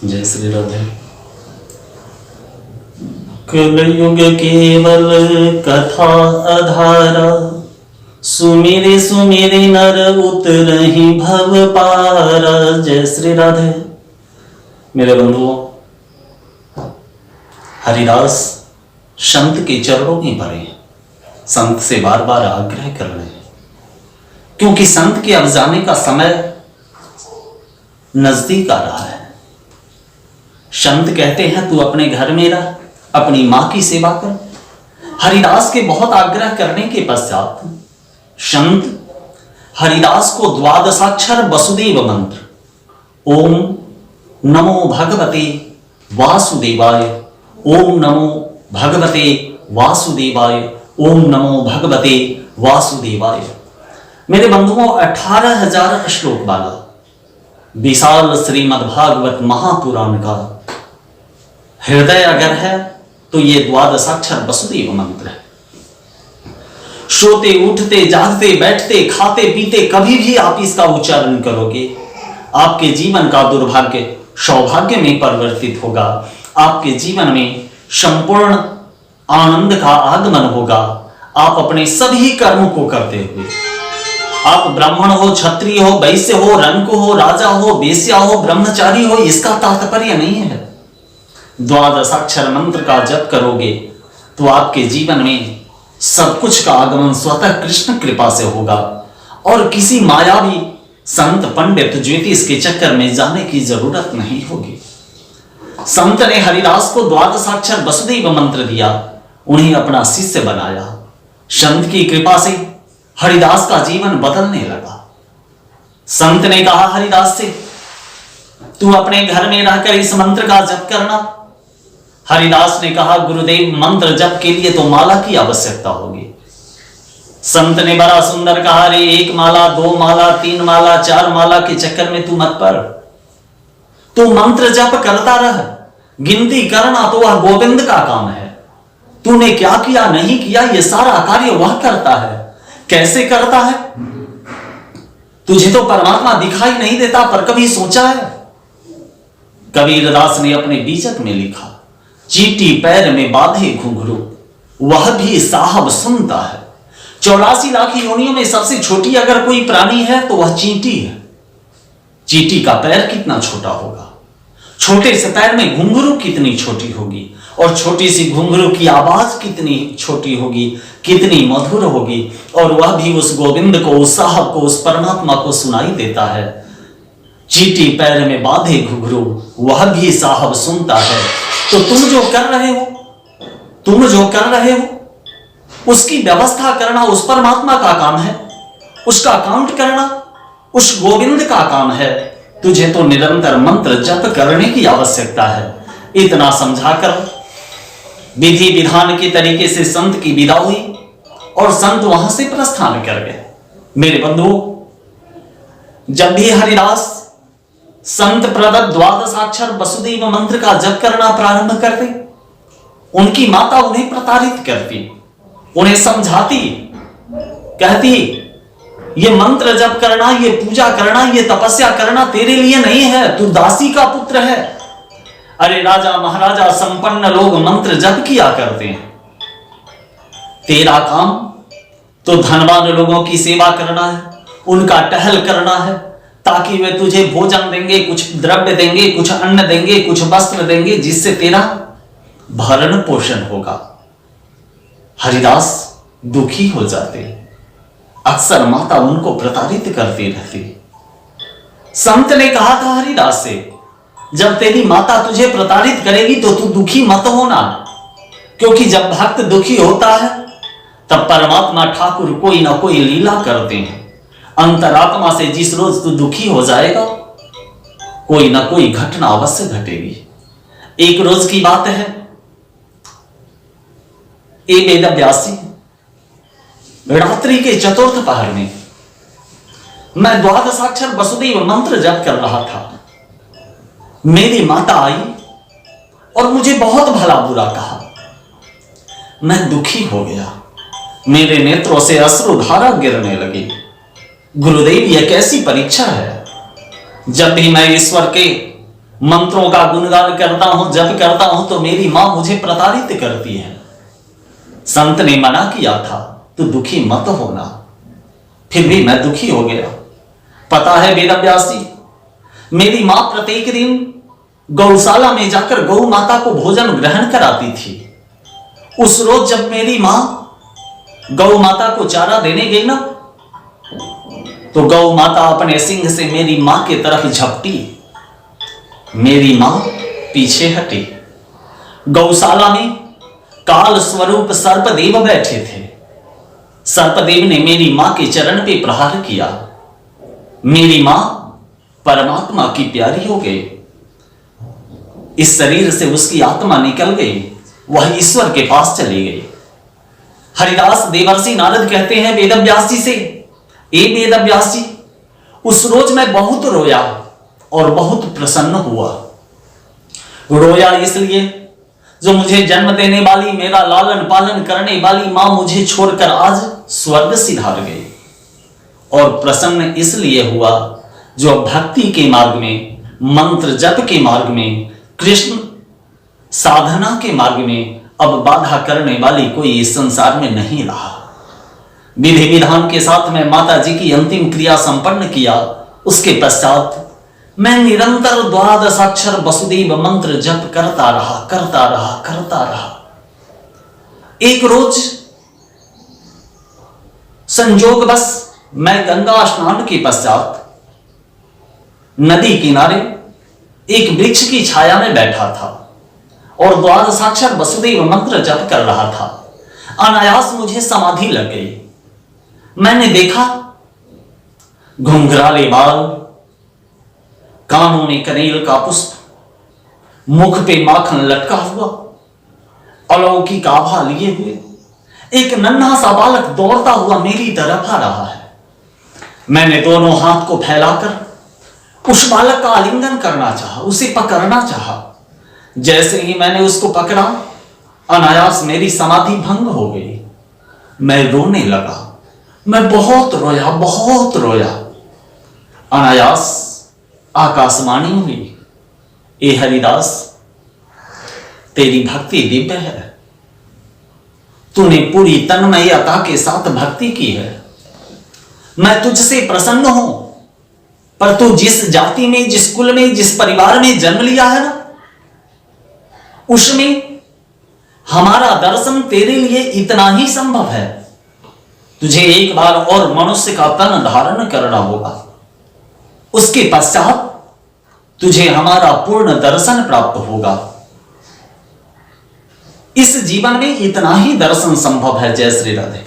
जय श्री राधे। कलयुग केवल कथा आधारा, सुमिरे सुमिरे नर उतरहि भव पारा। जय श्री राधे। मेरे बंधुओं, हरिदास संत के चरणों में पड़े हैं, संत से बार बार आग्रह कर रहे हैं, क्योंकि संत के अब जाने का समय नजदीक आ रहा है। संत कहते हैं तू अपने घर में रह, अपनी मां की सेवा कर। हरिदास के बहुत आग्रह करने के पश्चात संत हरिदास को द्वादशाक्षर वसुदेव मंत्र ओम नमो भगवते वासुदेवाय, ओम नमो भगवते वासुदेवाय, ओम नमो भगवते वासुदेवाय। मेरे बंधुओं, 18,000 श्लोक वाला विशाल श्रीमद्भागवत महापुराण का हृदय अगर है तो ये द्वादशाक्षर वसुदेव मंत्र है। सोते उठते जागते बैठते खाते पीते कभी भी आप इसका उच्चारण करोगे, आपके जीवन का दुर्भाग्य सौभाग्य में परिवर्तित होगा। आपके जीवन में संपूर्ण आनंद का आगमन होगा। आप अपने सभी कर्मों को करते हुए, आप ब्राह्मण हो, क्षत्रिय हो, वैश्य हो, रंक हो, राजा हो, वेश्या हो, ब्रह्मचारी हो, इसका तात्पर्य नहीं है। द्वादशाक्षर मंत्र का जप करोगे तो आपके जीवन में सब कुछ का आगमन स्वतः कृष्ण कृपा से होगा और किसी मायावी संत पंडित ज्योतिष के चक्कर में जाने की जरूरत नहीं होगी। संत ने हरिदास को द्वादशाक्षर वसुदेव मंत्र दिया, उन्हें अपना शिष्य बनाया। संत की कृपा से हरिदास का जीवन बदलने लगा। संत ने कहा हरिदास से, तू अपने घर में रहकर इस मंत्र का जप करना। हरिदास ने कहा, गुरुदेव मंत्र जप के लिए तो माला की आवश्यकता होगी। संत ने बड़ा सुंदर कहा, रे 1 माला 2 माला 3 माला 4 माला के चक्कर में तू मत पड़। तू मंत्र जप करता रह, गिनती करना तो वह गोविंद का काम है। तूने क्या किया नहीं किया ये सारा कार्य वह करता है। कैसे करता है? तुझे तो परमात्मा दिखाई नहीं देता, पर कभी सोचा है? कबीरदास ने अपने बीजक में लिखा, चींटी पैर में बांधे घुंघरू, वह भी साहब सुनता है। 84 लाख योनियों में सबसे छोटी अगर कोई प्राणी है तो वह चींटी है। चींटी का पैर कितना छोटा होगा, छोटे से पैर में घुंघरू कितनी छोटी होगी, और छोटी सी घुंघरू की आवाज कितनी छोटी होगी, कितनी मधुर होगी, और वह भी उस गोविंद को, उस साहब को, उस परमात्मा को सुनाई देता है। चींटी पैर में बांधे घुंघरू, वह भी साहब सुनता है। तो तुम जो कर रहे हो उसकी व्यवस्था करना उस परमात्मा का काम है, उसका काउंट करना उस गोविंद का काम है। तुझे तो निरंतर मंत्र जप करने की आवश्यकता है। इतना समझाकर विधि विधान के तरीके से संत की विदा हुई और संत वहां से प्रस्थान कर गए। मेरे बंधुओं, जब भी हरिदास संत प्रदत्त द्वादशाक्षर वसुदेव मंत्र का जप करना प्रारंभ करते, उनकी माता उन्हें प्रताड़ित करती, उन्हें समझाती, कहती ये मंत्र जप करना, ये पूजा करना, ये तपस्या करना तेरे लिए नहीं है, तू दासी का पुत्र है। अरे राजा महाराजा संपन्न लोग मंत्र जप किया करते हैं, तेरा काम तो धनवान लोगों की सेवा करना है, उनका टहल करना है, ताकि वे तुझे भोजन देंगे, कुछ द्रव्य देंगे, कुछ अन्न देंगे, कुछ वस्त्र देंगे, जिससे तेरा भरण पोषण होगा। हरिदास दुखी हो जाते, अक्सर माता उनको प्रताड़ित करती रहती। संत ने कहा था हरिदास से, जब तेरी माता तुझे प्रताड़ित करेगी तो तू दुखी मत होना, क्योंकि जब भक्त दुखी होता है तब परमात्मा ठाकुर कोई ना कोई लीला करते हैं। अंतरात्मा से जिस रोज तू दुखी हो जाएगा, कोई ना कोई घटना अवश्य घटेगी। एक रोज की बात है, ए वेदव्यासी, रात्रि के चतुर्थ पहर में मैं द्वादशाक्षर वसुदेव मंत्र जप कर रहा था। मेरी माता आई और मुझे बहुत भला बुरा कहा। मैं दुखी हो गया, मेरे नेत्रों से अश्रुधारा गिरने लगी। गुरुदेव, यह कैसी परीक्षा है? जब भी मैं ईश्वर के मंत्रों का गुणगान करता हूं, जप करता हूं तो मेरी मां मुझे प्रताड़ित करती है। संत ने मना किया था तो दुखी मत होना, फिर भी मैं दुखी हो गया। पता है वेदव्यास जी, मेरी मां प्रत्येक दिन गौशाला में जाकर गौ माता को भोजन ग्रहण कराती थी। उस रोज जब मेरी मां गौ माता को चारा देने गई ना, तो गौ माता अपने सिंह से मेरी मां की तरफ झपटी। मेरी मां पीछे हटी। गौशाला में काल स्वरूप सर्पदेव बैठे थे। सर्पदेव ने मेरी मां के चरण पे प्रहार किया। मेरी मां परमात्मा की प्यारी हो गई। इस शरीर से उसकी आत्मा निकल गई, वह ईश्वर के पास चली गई। हरिदास देवर्षि नारद कहते हैं वेदव्यास जी से, ए वेदव्यास जी, उस रोज मैं बहुत रोया और बहुत प्रसन्न हुआ। रोया इसलिए जो मुझे जन्म देने वाली, मेरा लालन पालन करने वाली मां मुझे छोड़कर आज स्वर्ग सिधार गई। और प्रसन्न इसलिए हुआ जो भक्ति के मार्ग में, मंत्र जप के मार्ग में, कृष्ण साधना के मार्ग में अब बाधा करने वाली कोई इस संसार में नहीं रहा। विधि विधान के साथ में माता जी की अंतिम क्रिया संपन्न किया। उसके पश्चात मैं निरंतर द्वादशाक्षर वसुदेव मंत्र जप करता रहा। एक रोज संजोगवश मैं गंगा स्नान के पश्चात नदी किनारे एक वृक्ष की छाया में बैठा था और द्वादशाक्षर वसुदेव मंत्र जप कर रहा था। अनायास मुझे समाधि लग गई। मैंने देखा घुंघराले बाल, कानों में कनेल का पुष्प, मुख पे माखन लटका हुआ, अलौकिक आभा लिए हुए एक नन्हा सा बालक दौड़ता हुआ मेरी तरफ आ रहा है। मैंने दोनों हाथ को फैलाकर उस बालक का आलिंगन करना चाहा, उसे पकड़ना चाहा। जैसे ही मैंने उसको पकड़ा, अनायास मेरी समाधि भंग हो गई। मैं रोने लगा। मैं बहुत रोया। अनायास आकाशवाणी हुई, ए हरिदास, तेरी भक्ति दिव्य है। तूने पूरी तन्मयता के साथ भक्ति की है। मैं तुझसे प्रसन्न हूं, पर तू जिस जाति में, जिस कुल में, जिस परिवार में जन्म लिया है ना, उसमें हमारा दर्शन तेरे लिए इतना ही संभव है। तुझे एक बार और मनुष्य का तन धारण करना होगा। उसके पश्चात तुझे हमारा पूर्ण दर्शन प्राप्त होगा। इस जीवन में इतना ही दर्शन संभव है। जय श्री राधे।